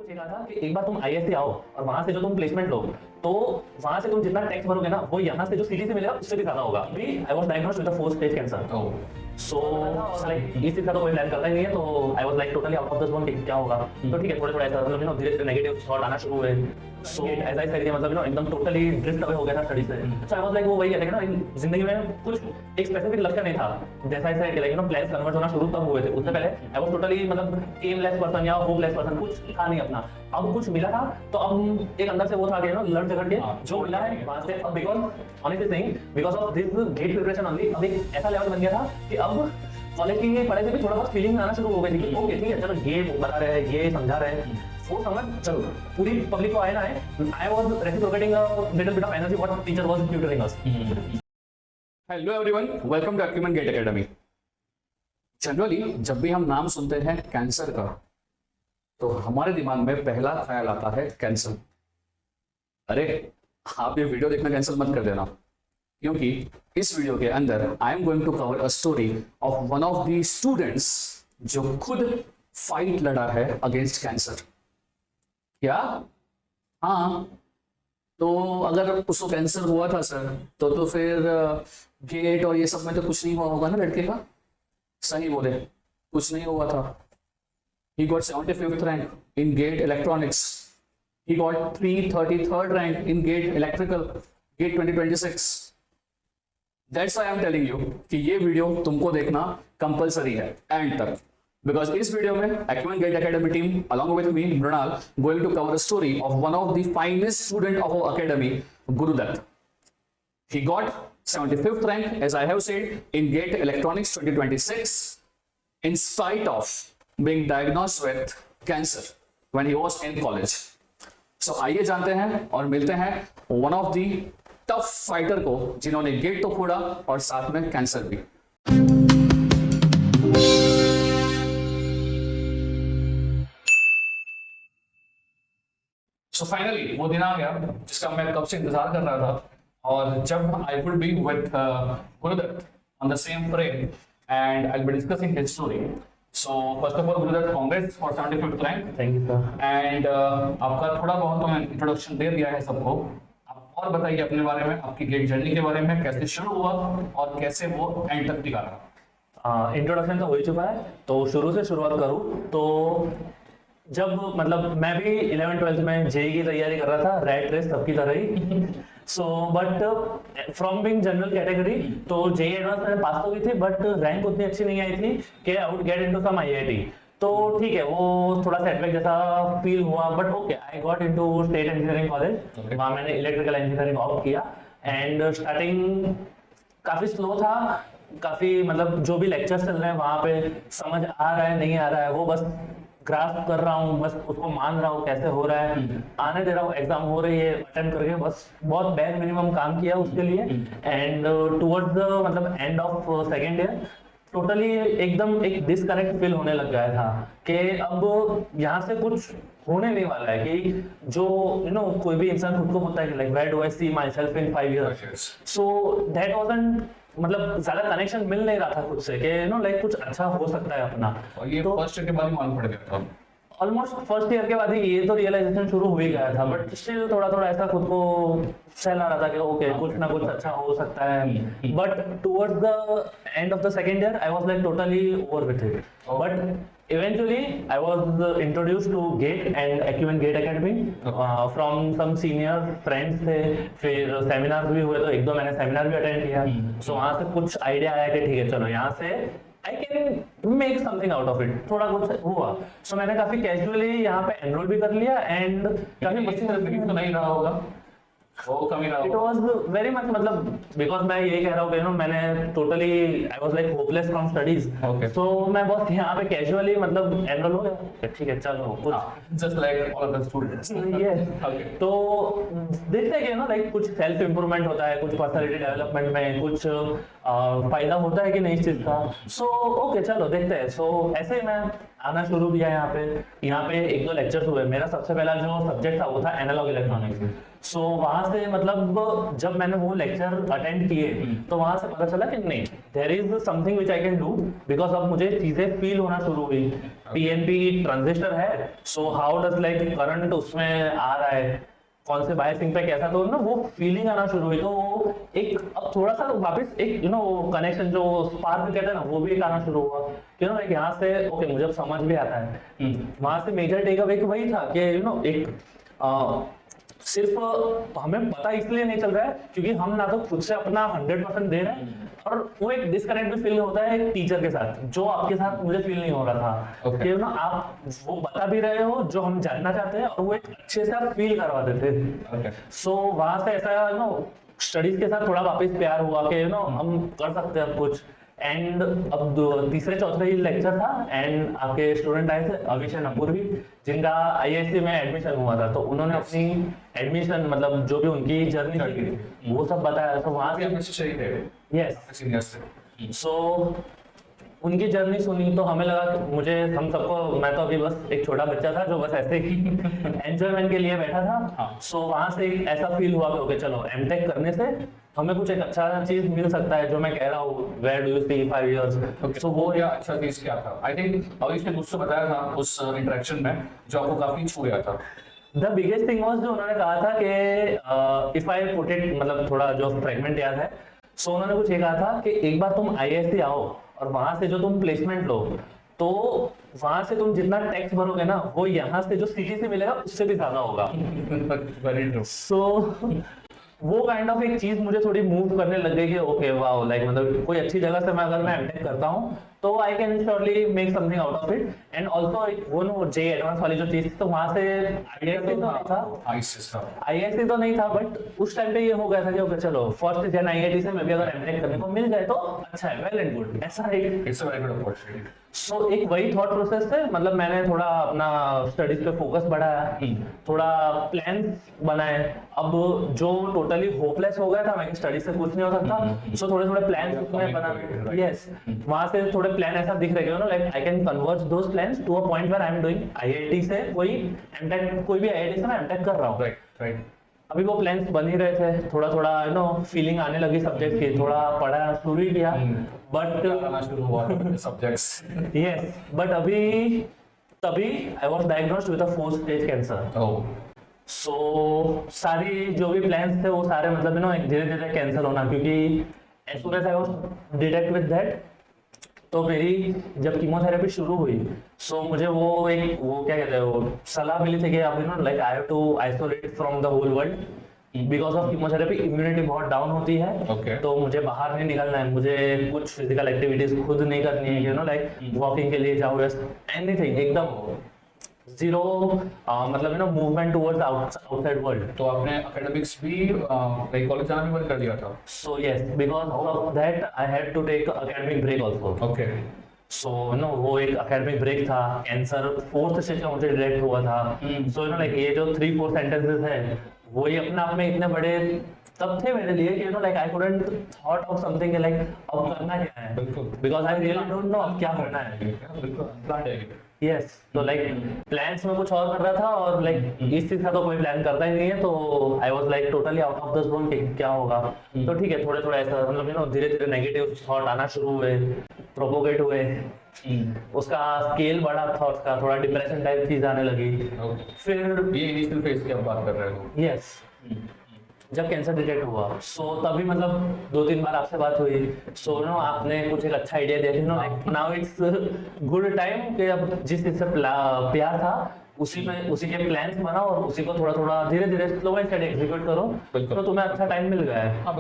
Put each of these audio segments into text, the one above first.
कुछ ये कहा था कि एक बार तुम आईएससी आओ और वहां से जो तुम प्लेसमेंट लो तो वहां से तुम जितना टैक्स भरोगे ना वो यहाँ से जो सीधी से मिलेगा उससे भी ज्यादा होगा। आई was diagnosed with the 4th stage cancer. So like इस चीज का तो कोई प्लान करता ही नहीं है, तो आई was like totally out of this one, क्या होगा। तो ठीक है, थोड़े थोड़ा ऐसा मतलब धीरे नेगेटिव थॉट आना शुरू हुए। सो एज आई सेड मतलब एकदम टोटली ड्रिफ्ट अवे हो गया था स्टडी से। सो आई वाज लाइक वो वही कहते हैं ना, जिंदगी में कुछ एक स्पेसिफिक लक्ष्य नहीं था। जैसा I said like plans convert होना शुरू तब हुए थे, उससे पहले आई वाज टोटली मतलब एमलेस पर्सन या होपलेस पर्सन, कुछ था नहीं अपना। अब कुछ मिला था तो अब एक अंदर से वो था कि लड़ झगड़ के जो मिला है वहां से, अब because honestly saying because of this GATE preparation only अब एक ऐसा लेवल बन गया था कि अब कॉलेज की पढ़ाई से भी थोड़ा बहुत फीलिंग आना शुरू हो गई थी कि ओके ठीक है चलो ये बता रहे हैं, ये समझा रहे हैं, वो समझ चलो पूरी पब्लिक को आए ना है। I was reciprocating a little bit of energy what teacher was tutoring us. Hello everyone, welcome to acumen GATE academy. Generally जब भी हम नाम सुनते हैं कैंसर का तो हमारे दिमाग में पहला ख्याल आता है कैंसर। अरे आप ये वीडियो देखना कैंसिल मत कर देना, क्योंकि इस वीडियो के अंदर I am going to cover a story of one of the students जो खुद फाइट लड़ा है अगेंस्ट कैंसर। क्या? हाँ, तो अगर उसको कैंसर हुआ था सर तो फिर गेट और ये सब में तो कुछ नहीं हुआ होगा ना लड़के का? सही बोले, कुछ नहीं हुआ था। He got 75th rank in GATE Electronics. He got 333rd rank in GATE Electrical, GATE 2026. That's why I'm telling you कि ये वीडियो तुमको देखना कंपलसरी है एंड तक, बिकॉज इस वीडियो में Acumen GATE academy team along with me Mrinal going to cover a story of one of the finest student of our academy, Gurudutt. He got 75th rank, as I have said, in GATE Electronics 2026 in spite of being diagnosed with cancer when he was in college. So आइए जानते हैं और मिलते हैं one of the tough fighter को जिन्होंने gate तो फोड़ा और साथ में कैंसर भी। So finally वो दिन आ गया जिसका मैं कब से इंतजार कर रहा था, और जब I would be with Gurudutt on the same frame and I'll be discussing his story. So first of all, Gurudutt, congrats for 75th rank. Thank you sir. And आपका थोड़ा बहुत तो मैंने इंट्रोडक्शन दे दिया है सबको। आप और बताइए अपने बारे में, आपकी गेट जर्नी के बारे में, कैसे शुरू हुआ और कैसे वो एंड तक टिका रहा। इंट्रोडक्शन तो हो ही चुका है, तो शुरू से शुरुआत करूँ तो जब मतलब मैं भी 11th-12th में जेईई की तैयारी कर रहा था, रैट रेस सबकी तरह ही। So but from being general category तो जेईई एडवांस मैंने पास तो की थी, बट रैंक उतनी अच्छी नहीं आई थी कि I would get into some IIT. तो ठीक है, वो थोड़ा सेटबैक जैसा फील हुआ, but okay I got into state engineering college. वहाँ मैंने इलेक्ट्रिकल इंजीनियरिंग ऑप्ट किया एंड स्टार्टिंग काफी स्लो था, काफी मतलब जो भी लेक्चर्स चल रहे हैं वहाँ पे समझ आ रहा है नहीं आ रहा है वो बस ग्रास्प कर रहा हूँ, बस उसको मान रहा हूँ कैसे हो रहा है, आने दे रहा हूँ, एग्जाम हो रही है अटेम्प्ट करके, बस बहुत बेयर मिनिमम काम किया उसके लिए। एंड टुवर्ड्स द मतलब end of second year totally एकदम एक डिस्कनेक्ट फील होने लग गया था कि अब यहाँ से कुछ होने नहीं वाला है, कि जो कोई भी इंसान खुद को बोलता है कि like where do I see myself in 5 years। So that wasn't मतलब ज्यादा कनेक्शन मिल नहीं रहा था खुद से कि लाइक कुछ अच्छा हो सकता है अपना। और ये तो फर्स्ट ईयर के बाद ही मालूम पड़ गया था। ऑलमोस्ट फर्स्ट ईयर के बाद ही ये तो रियलाइजेशन शुरू हो ही गया था, बट स्टिल थोड़ा थोड़ा ऐसा खुद को सहला रहा था कि ओके कुछ ना कुछ अच्छा हो सकता है। But towards the end of the second year I was like totally over with it, but eventually I was introduced to GATE and Acumen Gate Academy from some senior friends थे, फिर seminar भी हुए तो एक दो मैंने seminar भी attend किया। सो वहाँ से कुछ आइडिया आया कि ठीक है चलो यहाँ से I can make something out of it, थोड़ा कुछ हुआ। सो मैंने काफी कैजुअली यहाँ पे एनरोल भी कर लिया एंड काफी मस्ती तो नहीं रहा होगा वो कमी रहा। इट वाज वेरी मच मतलब बिकॉज मैं यही कह रहा हूँ कि मैंने totally I was like hopeless from studies. So मैं बहुत यहाँ पे कैजुअली मतलब एनरोल हो गया, ठीक है चलो कुछ just like all other students. Yes, तो देखते हैं कि लाइक कुछ सेल्फ इंप्रूवमेंट होता है, कुछ पर्सनालिटी डेवलपमेंट में कुछ फायदा होता है कि नहीं इस चीज का। सो ओके चलो देखते हैं। सो ऐसे ही मैं आना शुरू किया यहाँ पे एक दो लेक्चर्स हुए। मेरा सबसे पहला जो सब्जेक्ट था वो था एनालॉग इलेक्ट्रॉनिक्स। सो वहां से मतलब जब मैंने वो लेक्चर अटेंड किए तो वहां से पता चला कि नहीं there is something which I can do, because अब मुझे चीजें फील होना शुरू हुई पीएनपी ट्रांजिस्टर है, so how does like current उसमें आ रहा है, कौन से बायसिंग पे कैसा, तो ना वो फीलिंग आना शुरू हुई, तो वो एक अब थोड़ा सा वापस एक कनेक्शन जो स्पार्क कहते हैं ना, वो भी एक आना शुरू हुआ कि लाइक यहाँ से ओके मुझे अब समझ भी आता है। वहां से मेजर टेक अवे वही था कि एक सिर्फ हमें पता इसलिए नहीं चल रहा है क्योंकि हम ना तो खुद से अपना 100% दे रहे हैं, और वो एक डिस्कनेक्ट भी फील होता है एक टीचर के साथ, जो आपके साथ मुझे फील नहीं हो रहा था कि आप वो बता भी रहे हो जो हम जानना चाहते हैं, और वो एक अच्छे से आप फील करवा देते थे। सो वहां से ऐसा स्टडीज के साथ थोड़ा वापस प्यार हुआ कि हम कर सकते हैं अब कुछ। एंड अब तीसरे चौथे ही लेक्चर था, एंड आपके स्टूडेंट आए थे अभिषेक अपूर्वी, जिनका आईआईएससी में एडमिशन हुआ था, तो उन्होंने अपनी एडमिशन मतलब जो भी उनकी जर्नी थी वो सब बताया। तो वहां से यस, सो उनकी जर्नी सुनी तो हमें लगा कि मुझे हम सबको, मैं तो अभी बस एक छोटा बच्चा था जो बस ऐसे ही एंजॉयमेंट के लिए बैठा था। सो वहां से एक ऐसा फील हुआ कि ओके चलो एमटेक करने से हमें कुछ एक अच्छा चीज मिल सकता है, जो मैं कह रहा हूँ where do you see 5 years. So वो क्या अच्छा चीज क्या था? आई थिंक अविश ने मुझसे बताया था उस इंटरेक्शन में जो आपको काफी छू गया था। द बिगेस्ट थिंग वाज जो उन्होंने कहा था कि इफ आई पुट इट, मतलब थोड़ा जो फ्रेगमेंट याद है, सो उन्होंने कुछ ये कहा था कि एक बार तुम आईआईएससी आओ और वहां से जो तुम प्लेसमेंट लो, तो वहां से तुम जितना टैक्स भरोगे ना, वो यहाँ से जो सिटी से मिलेगा उससे भी ज्यादा होगा। सो वो काइंड ऑफ एक चीज मुझे थोड़ी मूव करने लग गई कि ओके वाओ, लाइक मतलब कोई अच्छी जगह से मैं अगर मैं एमटेक करता हूँ तो I can surely make something out of it. And also वो जे एडवांस वाली जो चीज, तो वहां से आईआईएससी तो नहीं था, बट उस टाइम पे ये हो गया था कि ओके चलो फर्स्ट जन आईआईटी से मैं भी अगर एमटेक करने को मिल जाए तो अच्छा है, वेल एंड गुड, ऐसा है। सो एक वही थॉट प्रोसेस है, मतलब मैंने थोड़ा अपना स्टडीज पे फोकस बढ़ाया, थोड़ा प्लान बनाए। अब जो टोटली होपलेस हो गया था मैं स्टडीज से कुछ नहीं हो सकता, सो थोड़े थोड़े प्लान उसमें बना। यस, वहां से थोड़े प्लान ऐसा दिख रहे हो like I can converge those plans to a point where I am doing IIT से कोई एमटेक, कोई भी आईआईटी से मैं एमटेक कर रहा हूँ। राइट। अभी वो प्लान्स बन ही रहे थे, थोड़ा थोड़ा फीलिंग आने लगी सब्जेक्ट की, थोड़ा पढ़ा शुरू ही किया, बट आना शुरू हुआ सब्जेक्ट्स। यस, बट तभी I was diagnosed with a 4th stage cancer. So सारी जो भी प्लान्स थे वो सारे मतलब धीरे धीरे कैंसिल होना, क्योंकि as soon as I was detect with that, तो मेरी जब कीमोथेरेपी शुरू हुई, सो मुझे वो क्या कहते हैं वो सलाह मिली थी कि आप like I have to isolate from the whole world because of chemotherapy, immunity बहुत डाउन होती है। तो मुझे बाहर नहीं निकलना है, मुझे कुछ फिजिकल एक्टिविटीज खुद नहीं करनी है, लाइक वॉकिंग के लिए जाओ, एनीथिंग एकदम जीरो, मतलब मूवमेंट टुवर्ड्स आउटसाइड वर्ल्ड। तो आपने एकेडमिक्स भी कॉलेज जाना भी बंद कर दिया था? So yes, because of that I had to take academic break also. Okay. So वो एक एकेडमिक ब्रेक था, कैंसर 4th स्टेज का मुझे डिटेक्ट हुआ था। सो लाइक ये जो 3-4 सेंटेंसेस है वो ही अपने आप में इतने बड़े तब थे मेरे लिए कि like I couldn't thought of something like अब करना क्या है, because I really don't know अब क्या करना है। यस, तो लाइक प्लान्स में कुछ और कर रहा था, और लाइक इस चीज का तो कोई प्लान करता ही नहीं है, तो आई was like totally out of the zone कि क्या होगा। तो ठीक है, थोड़े थोड़े ऐसा मतलब धीरे धीरे नेगेटिव थॉट आना शुरू हुए, प्रोपोगेट हुए, उसका स्केल बढ़ा थॉट्स का, थोड़ा डिप्रेशन टाइप चीज आने लगी। फिर ये इनिशियल फेज की आप बात कर रहे हो? यस, जब कैंसर डिटेक्ट हुआ, सो तभी मतलब 2-3 बार आपसे बात हुई, सो आपने कुछ एक अच्छा आइडिया दिया, like now it's good time कि अब जिस चीज से प्यार था उसी के प्लान्स बनाओ और उसी को थोड़ा थोड़ा धीरे धीरे स्लो बाय स्टेडी एग्जीक्यूट करो, तो तुम्हें अच्छा टाइम मिल गया है। हाँ,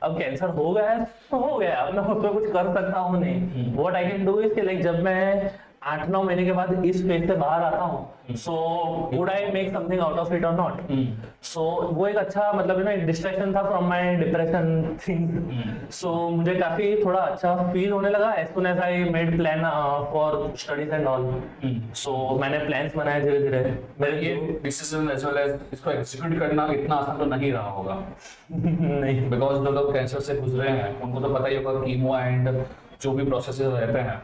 अब कैंसर हो गया है तो हो गया, अब मैं उसमें कुछ कर सकता हूँ नहीं। What I can do is कि लाइक जब मैं 8-9 महीने के बाद इस फेज से बाहर आता हूँ, so would I make something out of it और नॉट। सो वो एक अच्छा मतलब एक डिस्ट्रैक्शन था from my depression thing. So मुझे काफी थोड़ा अच्छा फील होने लगा as soon as I made plan for studies and all. So मैंने प्लान्स बनाए धीरे धीरे। मेरे ये डिसीजन एज वेल एज इसको एग्जीक्यूट करना इतना आसान तो नहीं रहा होगा नहीं, बिकॉज जो लोग कैंसर से गुजरे हैं उनको तो पता ही होगा कीमो एंड जो भी प्रोसेसेस रहते हैं,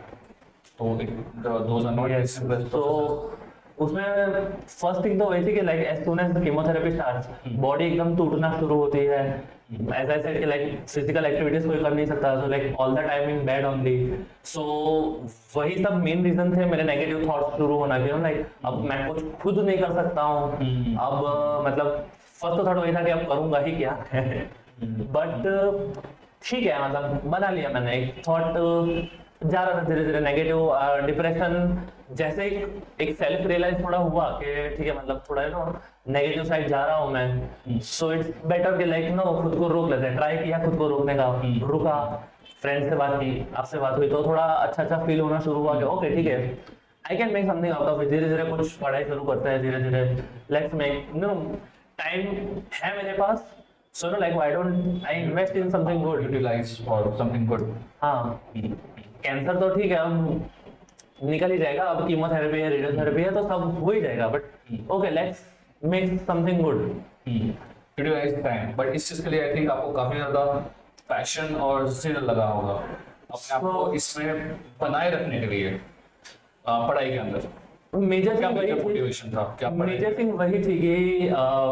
तो दोज आर नॉट so उसमें फर्स्ट थिंग तो वही थी कि like as soon as chemotherapy starts body एकदम टूटना शुरू होती है। एज आई सेड कि लाइक फिजिकल एक्टिविटीज कोई कर नहीं सकता, so like all the time in bed only. So वही सब मेन रीजन थे मेरे नेगेटिव थॉट्स शुरू होना के, लाइक अब मैं कुछ खुद नहीं कर सकता हूँ। अब मतलब फर्स्ट तो थोड़ा वही था कि अब करूंगा ही क्या बट ठीक है, मतलब बना लिया मैंने एक थॉट। जा रहा था धीरे धीरे नेगेटिव डिप्रेशन, जैसे एक सेल्फ रियलाइज थोड़ा हुआ कि ठीक है मतलब थोड़ा नेगेटिव साइड जा रहा हूँ मैं, सो इट्स बेटर कि लाइक खुद को रोक लेते हैं। ट्राई किया खुद को रोकने का, रुका, फ्रेंड से बात की, आपसे बात हुई तो थोड़ा अच्छा फील होना शुरू हुआ कि ओके ठीक है I can make something out of it. धीरे धीरे कुछ पढ़ाई शुरू करते हैं, धीरे धीरे लेट्स मेक टाइम है मेरे पास, so like why don't I invest in something good, utilize for something good. हाँ कैंसर तो ठीक है अब निकल ही जाएगा, अब कीमोथेरेपी है, रेडियोथेरेपी है, तो सब हो ही जाएगा, but okay let's make something good. Utilize time, but इस चीज के लिए आई थिंक आपको काफी ज्यादा पैशन और जिद लगा होगा अपने आप को इसमें बनाए रखने के लिए पढ़ाई के अंदर। मेजर क्या थिंग मेजर वही मोटिवेशन था, क्या पढ़ाई? मेजर थिंग वही थी कि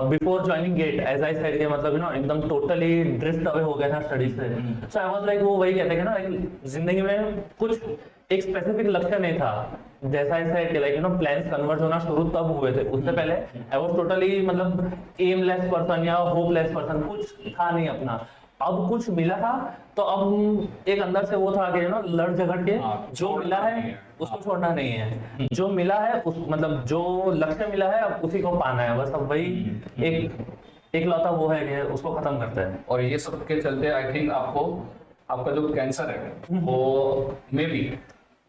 before joining GATE as I said मतलब एकदम टोटली ड्रिफ्ट अवे हो गया था स्टडीज से। सो आई वाज लाइक वो वही कहते हैं ना लाइक जिंदगी में कुछ एक स्पेसिफिक लक्ष्य नहीं था। जैसा I said like plans converge होना शुरू तब हुए थे, उससे पहले आई वाज टोटली मतलब एमलेस पर्सन या होपलेस पर्सन, कुछ था नहीं अपना। अब कुछ मिला था तो अब एक अंदर से वो था कि लड़ झगड़ के जो मिला है उसको छोड़ना नहीं है, जो मिला है उस मतलब जो लक्ष्य मिला है अब उसी को पाना है, बस अब वही एक लौता वो है कि उसको खत्म करते हैं। और ये सब के चलते आई थिंक आपको आपका जो कैंसर है वो मे बी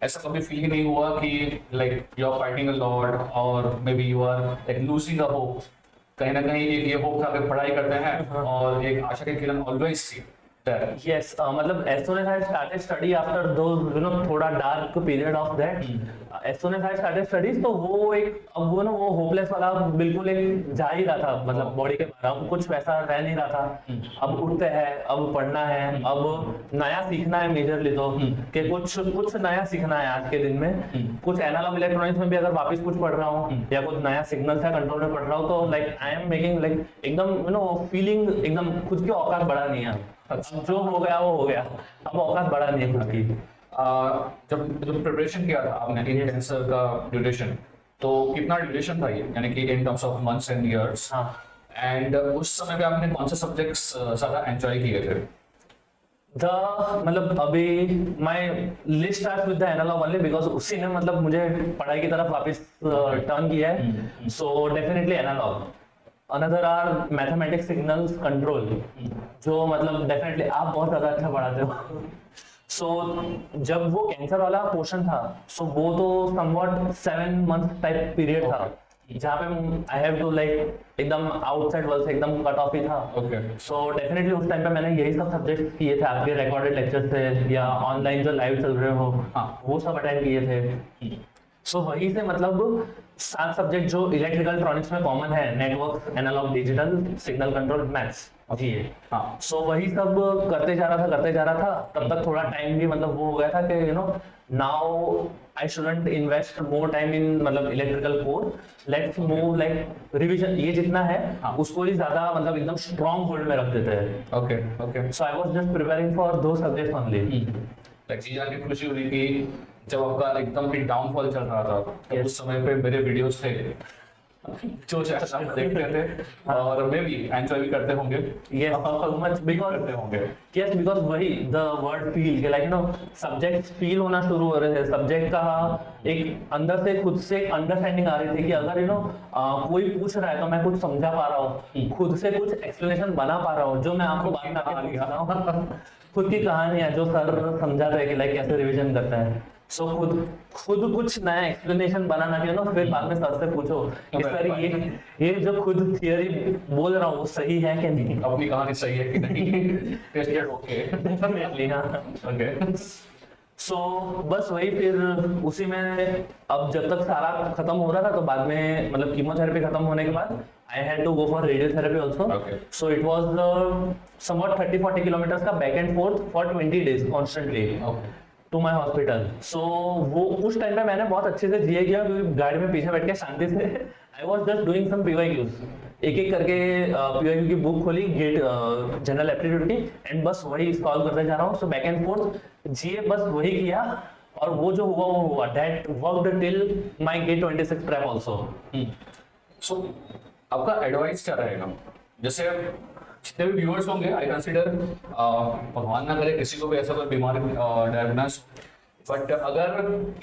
ऐसा कभी फील ही नहीं हुआ कि like you are fighting a lot और maybe you are like losing a hope. कहीं ना कहीं एक ये होप था कि पढ़ाई करते हैं और एक आशा की किरण ऑलवेज थी। Yes, मतलब as soon as I started study after those थोड़ा dark period of that, as soon as I started studies तो वो एक अब वो होपलेस वाला बिल्कुल एक जा ही रहा था, मतलब बॉडी के बाहर अब कुछ वैसा रह नहीं रहा था। अब उठते हैं, अब पढ़ना है, अब नया सीखना है मेजरली, तो कि कुछ नया सीखना है आज के दिन में। कुछ एनालॉग इलेक्ट्रॉनिक्स में भी अगर वापस कुछ पढ़ रहा हूँ या कुछ नया सिग्नल्स है कंट्रोल में पढ़ रहा हूँ तो like I am making like एकदम फीलिंग एकदम खुद की औकात बढ़ा नहीं है। जो हो गया वो हो गया, अब औकात बढ़ा नहीं है खुद की। जब प्रिपरेशन किया था आपने इन कैंसर का ड्यूरेशन, तो कितना ड्यूरेशन था ये, यानी कि in terms of months and years? हाँ, एंड उस समय पे आपने कौन से सब्जेक्ट्स ज्यादा एंजॉय किए थे? मतलब अभी my list starts with the analog only because उसी ने मतलब मुझे पढ़ाई की तरफ वापस टर्न किया है, so definitely analog. Another are mathematics signals control, जो मतलब डेफिनेटली आप बहुत ज्यादा अच्छा पढ़ाते हो। सो जब वो कैंसर वाला पोर्शन था, सो वो तो समवॉट 7 मंथ टाइप पीरियड था जहाँ पे आई हैव टू लाइक एकदम आउटसाइड वर्ल्ड से एकदम कट ऑफ ही था। सो डेफिनेटली उस टाइम पे मैंने यही सब सब्जेक्ट किए थे, आपके रिकॉर्डेड लेक्चर से या ऑनलाइन जो लाइव चल रहे हो वो सब अटेंड किए थे। सो वही से मतलब 7 सब्जेक्ट जो इलेक्ट्रिकल इलेक्ट्रॉनिक्स में कॉमन है, network, analog, digital, signal control, maths, जी हाँ। सो वही सब करते जा रहा था। तब तक थोड़ा टाइम भी मतलब वो हो गया था कि now I shouldn't invest more time in मतलब electrical core, let's move like revision, ये जितना है उसको ही ज्यादा मतलब एकदम स्ट्रॉन्ग होल्ड में रख देते हैं। Okay so I was just preparing for दो सब्जेक्ट्स ओनली। लाइक ये जान के खुशी हुई कि जब आपका एकदम ही डाउनफॉल चल रहा था तो उस समय पे मेरे वीडियोस थे जो शायद आप देखते थे और मे बी एंजॉय भी करते होंगे। Yes, so much because करते होंगे। yes, because वही the word feel कि like subjects feel होना शुरू हो रहे थे, सब्जेक्ट का एक अंदर से खुद से एक अंडरस्टैंडिंग आ रही थी कि अगर कोई पूछ रहा है तो मैं कुछ समझा पा रहा हूँ, खुद से कुछ एक्सप्लेनेशन बना पा रहा हूँ, जो मैं आपको बाद में आगे बता रहा हूँ। खुद की कहानी है जो सर समझाते हैं कि लाइक कैसे रिवीजन करते हैं। सो खुद कुछ नया एक्सप्लेनेशन बनाना चाहिए फिर बाद में सर से पूछो कि सर ये जो खुद थियरी बोल रहा हूँ वो सही है कि नहीं, अपनी कहानी सही है कि नहीं। टेस्टेड ओके डेफिनेटली हाँ ओके। सो बस वही फिर उसी में अब जब तक सारा खत्म हो रहा था तो बाद में मतलब कीमोथेरेपी खत्म होने के बाद I had to go for radiotherapy also. Okay. So it was somewhat 30-40 kilometers का back and forth for 20 days constantly. Okay. To my hospital. So वो उस टाइम पे मैंने बहुत अच्छे से जिए किया, क्योंकि गाड़ी में पीछे बैठ के शांति से I was just doing some PYQs, एक एक करके PYQ की बुक खोली, गेट जनरल एप्टीट्यूड की, एंड बस वही सॉल्व करते जा रहा हूँ। सो बैक एंड फोर्थ जिए, बस वही किया, और वो जो हुआ वो हुआ। That worked till my GATE 26 prep also. So आपका एडवाइस क्या रहेगा? जैसे जितने भी व्यूअर्स होंगे, आई कंसिडर भगवान ना करे किसी को भी ऐसा कोई बीमारी डायग्नोस, बट अगर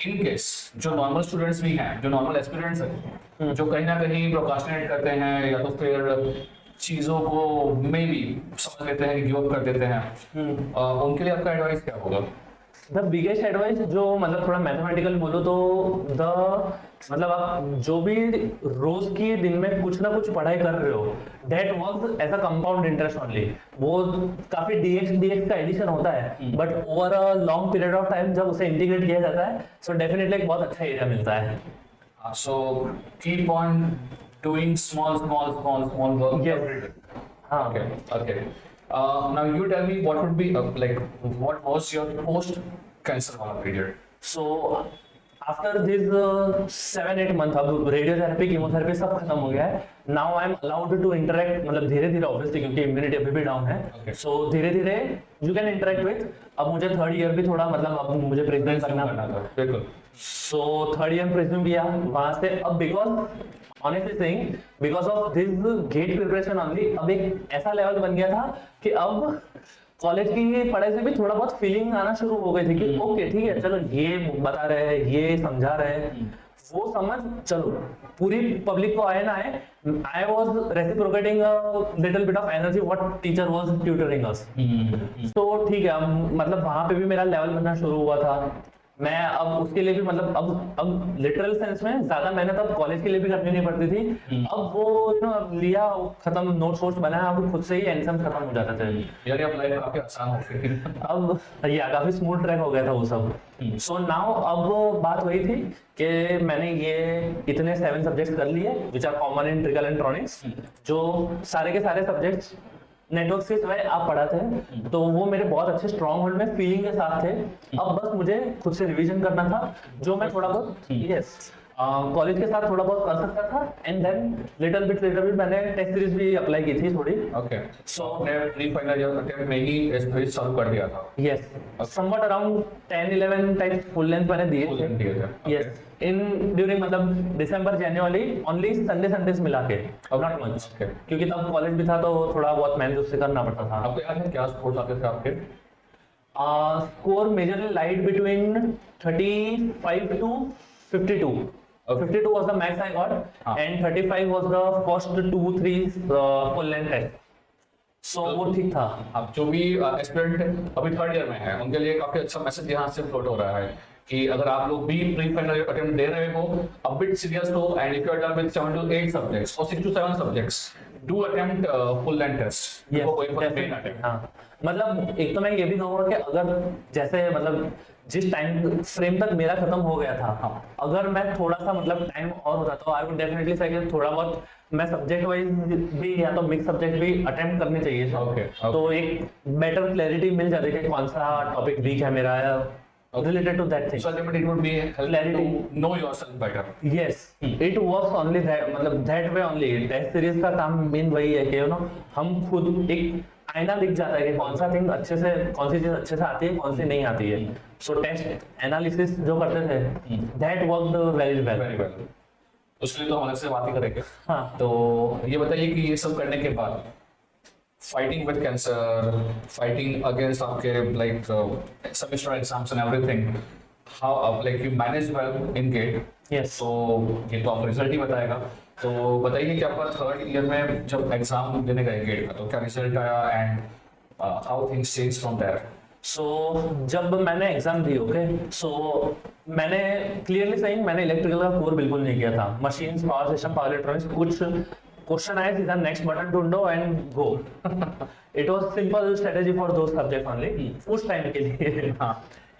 इन केस जो नॉर्मल स्टूडेंट्स भी हैं, जो नॉर्मल एस्पिरेंट्स हैं, जो कहीं ना कहीं प्रोक्रास्टिनेट करते हैं या तो फिर चीज़ों को मे बी समझ लेते हैं कि गिव अप कर देते हैं, उनके लिए आपका एडवाइस क्या होगा? द बिगेस्ट एडवाइस जो मतलब थोड़ा मैथमेटिकल बोलो तो मतलब आप जो भी रोज की दिन में कुछ ना कुछ पढ़ाई कर रहे हो, that works as a compound interest only. वो काफी डीएक्स का एडिशन होता है, but over a long period of time जब उसे इंटीग्रेट किया जाता है, सो डेफिनेटली एक बहुत अच्छा एरिया मिलता है। So keep on doing small work Yes. every day. हाँ, Okay. Now you tell me what would be like what was your post cancer period? So after this 7-8 month अब radiotherapy chemotherapy सब खत्म हो गया है। Now I am allowed to interact, मतलब धीरे धीरे ऑब्वियसली, क्योंकि इम्यूनिटी अभी भी डाउन है। Okay. सो धीरे धीरे यू कैन इंटरेक्ट विद। अब मुझे 3rd ईयर भी थोड़ा मतलब अब मुझे प्रेग्नेंट करना था बिल्कुल। सो 3rd ईयर प्रेज्यूम किया वहां से। अब because honestly saying, because of this GATE preparation only, अब एक ऐसा लेवल बन गया था कि अब कॉलेज की पढ़ाई से भी थोड़ा बहुत फीलिंग आना शुरू हो गई थी कि ओके ठीक है, चलो ये बता रहे हैं, ये समझा रहे हैं, वो समझ, चलो पूरी पब्लिक को आए ना आए, I was reciprocating little bit of energy what teacher was tutoring us. तो ठीक है, मतलब वहां पे भी मेरा लेवल बनना शुरू हुआ था। मैं अब उसके लिए भी मतलब अब लिटरल सेंस में ज्यादा मेहनत अब कॉलेज के लिए भी करनी नहीं पड़ती थी। अब वो अब लिया, खत्म, नोट्स वोट्स बनाया, अब खुद से ही एंसम खत्म हो जाते थे। यार अब लाइफ काफी आसान हो गई। अब या काफी स्मूथ ट्रैक हो गया था वो सब। सो नाउ अब बात वही थी कि मैंने ये इतने 7 सब्जेक्ट्स कर लिए which are common in electrical electronics, जो सारे के सारे सब्जेक्ट्स नेटवर्क के सिवाय आप पढ़ाते हैं, तो वो मेरे बहुत अच्छे स्ट्रॉन्ग होल्ड में फीलिंग के साथ थे। अब बस मुझे खुद से रिवीजन करना था, जो मैं थोड़ा बहुत यस कॉलेज के साथ थोड़ा बहुत कर सकता था, एंड देन लिटिल बिट मैंने टेस्ट सीरीज भी अप्लाई की थी थोड़ी। ओके, सो आपने प्री फाइनल ईयर अटेम्प्ट में ही टेस्ट सीरीज चालू कर दिया था? Yes, somewhat around 10-11 times full length मैंने दिए थे। यस, इन ड्यूरिंग मतलब दिसंबर जनवरी ओनली, संडेस मिला के, नॉट मच, क्योंकि तब कॉलेज भी था तो थोड़ा बहुत मैनेज उससे करना पड़ता था। आपको याद है क्या स्कोर आते थे आपके? Score majorly light between 35 to 52. 52 was the max I got, and 35 was the first 2-3 full length test. So वो ठीक था। अब जो भी एस्पिरेंट अभी 3rd ईयर में है, उनके लिए काफी अच्छा मैसेज यहाँ से फ्लोट हो रहा है कि अगर आप लोग भी प्री फाइनल अटेम्प्ट दे रहे हो, a bit serious हो, and if you are done with 7 to 8 subjects or 6 to 7 subjects, do attempt full length test. हाँ, मतलब एक तो मैं ये भी कहूँगा कि अगर जैसे मतलब जिस टाइम फ्रेम तक मेरा खत्म हो गया था, अगर मैं थोड़ा सा मतलब टाइम और होता तो आई वुड डेफिनेटली से कि थोड़ा बहुत मैं सब्जेक्ट वाइज भी या तो मिक्स सब्जेक्ट भी अटेम्प्ट करने चाहिए था। तो एक बेटर क्लैरिटी मिल जाती है कि कौन सा टॉपिक वीक है मेरा related to that thing. So ultimately it would be help Clarity. to know yourself better. Yes, it works only that, मतलब that way only. Test series का काम मेन वही है कि हम खुद एक आईना दिख जाता है कि कौन सा थिंग अच्छे से, कौन सी चीज अच्छे से आती है, कौन सी नहीं आती है। सो टेस्ट एनालिसिस जो करते थे, that worked very well. Very well. उसके लिए तो हम अलग से बात ही करेंगे। हाँ, तो ये बताइए कि ये सब करने के बाद fighting with cancer, fighting against आपके like semester exams and everything, how like you manage well in GATE? yes. तो ये तो आपका रिजल्ट ही बताएगा। तो बताइए कि आपका 3rd ईयर में जब एग्जाम देने गए GATE का, तो क्या रिजल्ट आया and how things change from there? So जब मैंने एग्जाम दी, ओके, सो मैंने क्लियरली सही, मैंने इलेक्ट्रिकल का कोर बिल्कुल नहीं किया था। Machines, power system, power electronics, कुछ क्वेश्चन आए, सीधा नेक्स्ट बटन ढूंढो and go. It was simple strategy for those subject only उस टाइम के लिए।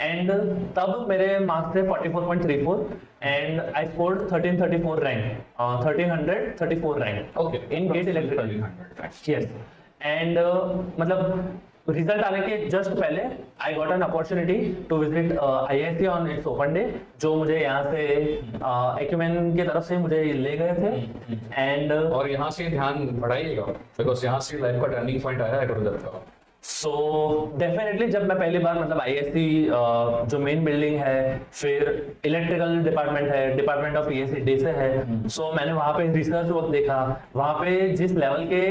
एंड तब मेरे मार्क्स थे 44.34 and I scored 1334 rank, 1334 rank okay in GATE electrical. Yes, and मतलब रिजल्ट आने के जस्ट पहले I got an opportunity to visit IISc on its open day, जो मुझे यहाँ से एक्यूमेन की तरफ से मुझे ले गए थे। एंड और यहाँ से ध्यान बढ़ाइएगा, बिकॉज यहाँ से लाइफ का टर्निंग पॉइंट आया है गुरुदत्त का। सो डेफिनेटली जब मैं पहली बार मतलब IISc जो मेन बिल्डिंग है, फिर इलेक्ट्रिकल डिपार्टमेंट है, डिपार्टमेंट ऑफ ESC से है, सो मैंने वहाँ पे रिसर्च वर्क देखा। वहाँ पे जिस लेवल के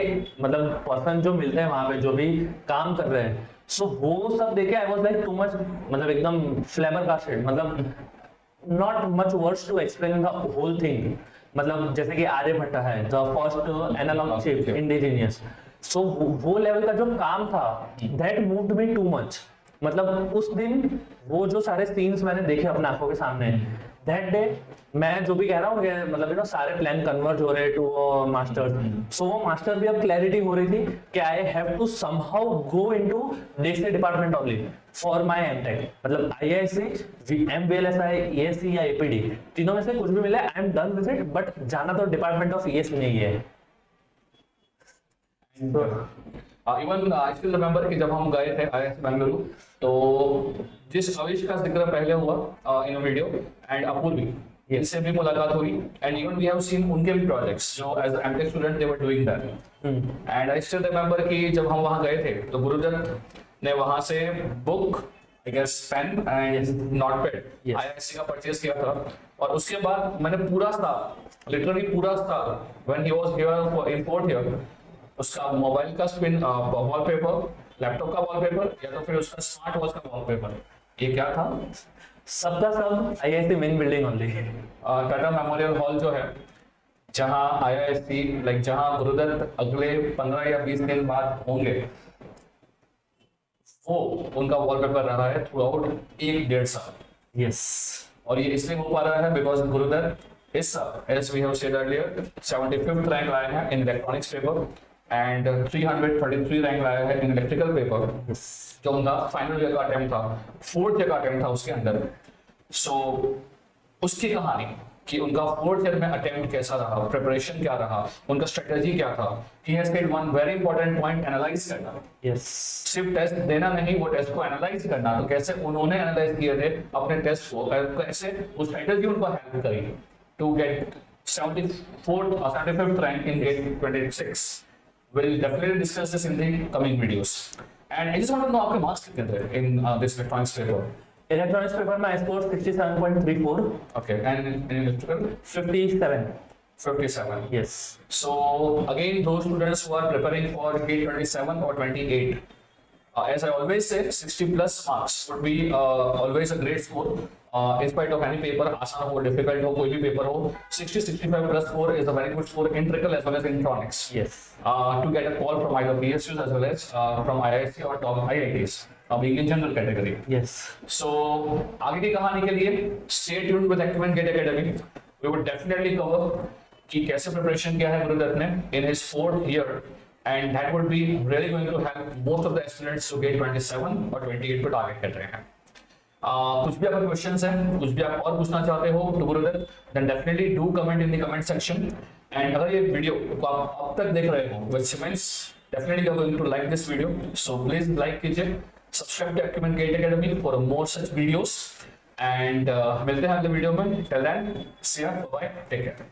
मतलब पर्सन जो मिलते हैं वहाँ पे जो भी काम कर रहे हैं, सो वो सब देखे I was like too much, मतलब एकदम फ्लैबरकास्टेड, मतलब not much words to explain the whole thing. मतलब जैसे कि आर्यभट्ट है, the first analog chip indigenous, so वो लेवल का जो काम था that moved me too much. मतलब उस दिन वो जो सारे सीन्स मैंने देखे अपने आंखों के सामने, दैट डे मैं जो भी कह रहा हूँ मतलब सारे प्लान कन्वर्ज हो रहे टू मास्टर्स, सो वो मास्टर भी अब क्लैरिटी हो रही थी कि I have to somehow go into DCA department only for my MTech. मतलब IISc, MVLSI, ESC या APD, तीनों में से कुछ भी मिले I am done with it, but जाना तो डिपार्टमेंट ऑफ ESC में ही है। इवन आई स्टिल रिमेंबर कि जब हम गए थे IISc बेंगलुरु, तो जिस अविश का जिक्र पहले हुआ इन वीडियो एंड अपूर्वी, इनसे भी मुलाकात हुई, and even we have seen उनके भी प्रोजेक्ट्स जो as MTech student they were doing that. And I still remember कि जब हम वहां गए थे तो गुरुदत्त ने वहां से book, I guess pen and notepad IISc का परचेज किया था। और उसके बाद मैंने पूरा साल, लिटरली पूरा साल, when he was here for in fourth year, उसका मोबाइल का स्क्रीन वॉलपेपर, लैपटॉप का वॉलपेपर, या तो फिर उसका स्मार्ट वॉच का वॉलपेपर, ये क्या था? सबका सब IISc main building only. Tata memorial hall जो है, जहां IISc लाइक जहां गुरुदत्त अगले 15 या 20 दिन बाद होंगे, वो उनका वॉलपेपर रहा है थ्रू आउट 1-1.5 साल। यस, और ये इसलिए हो पा रहा है बिकॉज गुरुदत्त इस साल, as we have said earlier, 75th rank लाए हैं in electronics paper and 333 rank लाया है इन इलेक्ट्रिकल पेपर, जो उनका फाइनल ईयर का अटेम्प्ट था, 4th ईयर का अटेम्प्ट था उसके अंदर। सो उसकी कहानी कि उनका 4th ईयर में अटेम्प्ट कैसा रहा, प्रिपरेशन क्या रहा, उनका स्ट्रेटेजी क्या था। He has said one very important point, analyse करना। यस, सिर्फ टेस्ट देना नहीं, वो टेस्ट को एनालाइज करना। तो कैसे उन्होंने एनालाइज किए थे अपने टेस्ट को, कैसे वो स्ट्रेटेजी उनको हेल्प करी to get 74th or 75th rank in GATE 26. We'll definitely discuss this in the coming videos. And I just want to know आपके marks कितने थे in this electronics paper? Electronics paper में I score 67.34। Okay, and in electrical 57। 57. Yes. So again, those students who are preparing for GATE 27 or 28, as I always say, 60 plus marks would be always a great score. In spite of any paper, आसान हो, difficult हो, कोई भी paper हो, 60-65 plus score is a very good score in trickle as well as in electronics. Yes. To get a call from either PSUs as well as from IISc or top IITs, being in general category. Yes. So आगे की कहानी के लिए stay tuned with Acumen GATE Academy. We would definitely cover कि कैसे preparation किया है गुरुदत्त ने in his 4th year, and that would be really going to help most of the students to GATE 27 or 28 पर target कर रहे हैं। कुछ भी अगर क्वेश्चंस हैं, कुछ भी आप और पूछना चाहते हो तो Gurudutt, then definitely do comment in the comment section. And अगर ये वीडियो को आप अब तक देख रहे हो, which means definitely you are going to like this video, so please like कीजिए, subscribe to acumen GATE academy for more such videos, and मिलते हैं अगले वीडियो में। Till then see you, bye, take care.